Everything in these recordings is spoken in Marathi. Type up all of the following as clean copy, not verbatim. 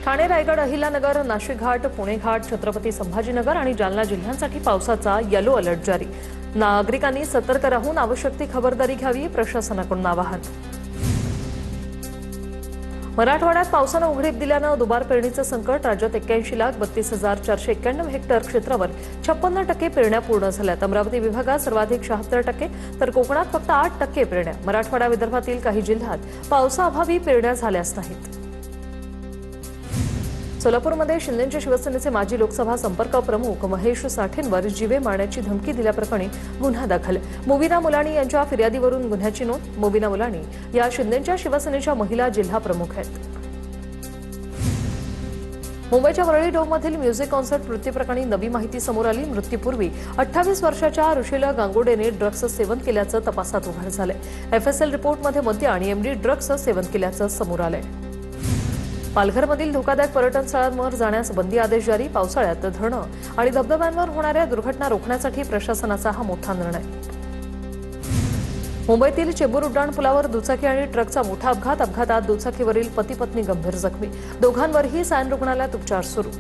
ठाणे, रायगड, अहिल्यानगर, नाशिक घाट, पुणे घाट, छत्रपती संभाजीनगर आणि जालना जिल्ह्यांसाठी पावसाचा येलो अलर्ट जारी। नागरिकांनी सतर्क राहून आवश्यक ती खबरदारी घ्यावी, प्रशासनाकडून आवाहन। मराठवाड्यात पावसानं उघडीप दिल्यानं दुबार पेरणीचं संकट। राज्यात 81,32,491 हेक्टर क्षेत्रावर 56% पेरण्या पूर्ण झाल्यात। अमरावती विभागात सर्वाधिक 76%, तर कोकणात फक्त 8% पेरण्या। मराठवाडा, विदर्भातील काही जिल्ह्यात पावसाअभावी पेरण्या झाल्याच नाहीत। सोलापूरमध्ये शिंदेंच्या शिवसेनेचे माजी लोकसभा संपर्क प्रमुख महेश साठेंवर जीवे मारण्याची धमकी दिल्याप्रकरणी गुन्हा दाखल। मुबीना मुलाणी यांच्या फिर्यादीवरून गुन्ह्याची नोंद। मुबीना मुलाणी या शिंदेंच्या शिवसेनेच्या महिला जिल्हा प्रमुख आहेत। मुंबईच्या वरळी डोममधील म्युझिक कॉन्सर्ट मृत्यूप्रकरणी नवी माहिती समोर आली। मृत्यूपूर्वी 28 वर्षाच्या ऋषीला गांगुर्डेने ड्रग्जचं सेवन केल्याचं तपासात उघड झालंय। एफएसएल रिपोर्टमध्ये मद्य आणि एमडी ड्रग्जचं सेवन केल्याचं समोर आलंय। पालघरमधील धोकादायक पर्यटन स्थळांवर जाण्यास बंदी आदेश जारी। पावसाळ्यात धरणं आणि धबधब्यांवर होणाऱ्या दुर्घटना रोखण्यासाठी प्रशासनाचा हा मोठा निर्णय। मुंबईतील चेंबूर उड्डाण पुलावर दुचाकी आणि ट्रकचा मोठा अपघात। अपघातात दुचाकीवरील पती पत्नी गंभीर जखमी, दोघांवरही सायन रुग्णालयात उपचार सुरू।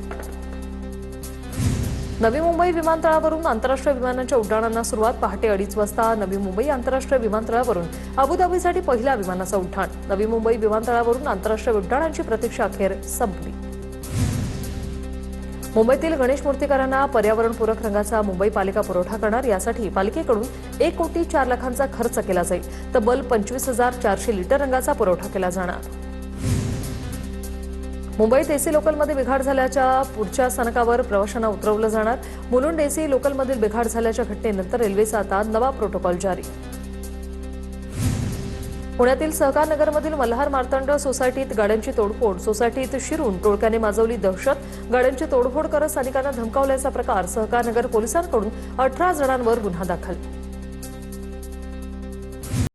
नवी मुंबई विमानतळावरून आंतरराष्ट्रीय विमानांच्या उड्डाणांना सुरुवात। पहाटे 2:30 वाजता नवी मुंबई आंतरराष्ट्रीय विमानतळावरून अबुधाबीसाठी पहिल्या विमानाचं उड्डाण। नवी मुंबई विमानतळावरून आंतरराष्ट्रीय उड्डाणांची प्रतीक्षा अखेर संपली। मुंबईतील गणेश मूर्तीकारांना पर्यावरणपूरक रंगाचा मुंबई पालिका पुरवठा करणार। यासाठी पालिकेकडून 1,04,00,000चा खर्च केला जाईल। तब्बल 25,400 लिटर रंगाचा पुरवठा केला जाणार। मुंबईत एसी लोकलमध्ये बिघाड झाल्याच्या पुढच्या स्थानकावर प्रवाशांना उतरवलं जाणार। मुलुंड एसी लोकलमधील बिघाड झाल्याच्या घटनेनंतर रेल्वेचा आता नवा प्रोटोकॉल जारी। पुण्यातील सहकार नगरमधील मल्हार मार्तंड सोसायटीत गाड्यांची तोडफोड। सोसायटीत शिरून टोळक्याने माजवली दहशत। गाड्यांची तोडफोड करत स्थानिकांना धमकावल्याचा प्रकार। सहकार नगर पोलिसांकडून 18 जणांवर गुन्हा दाखल।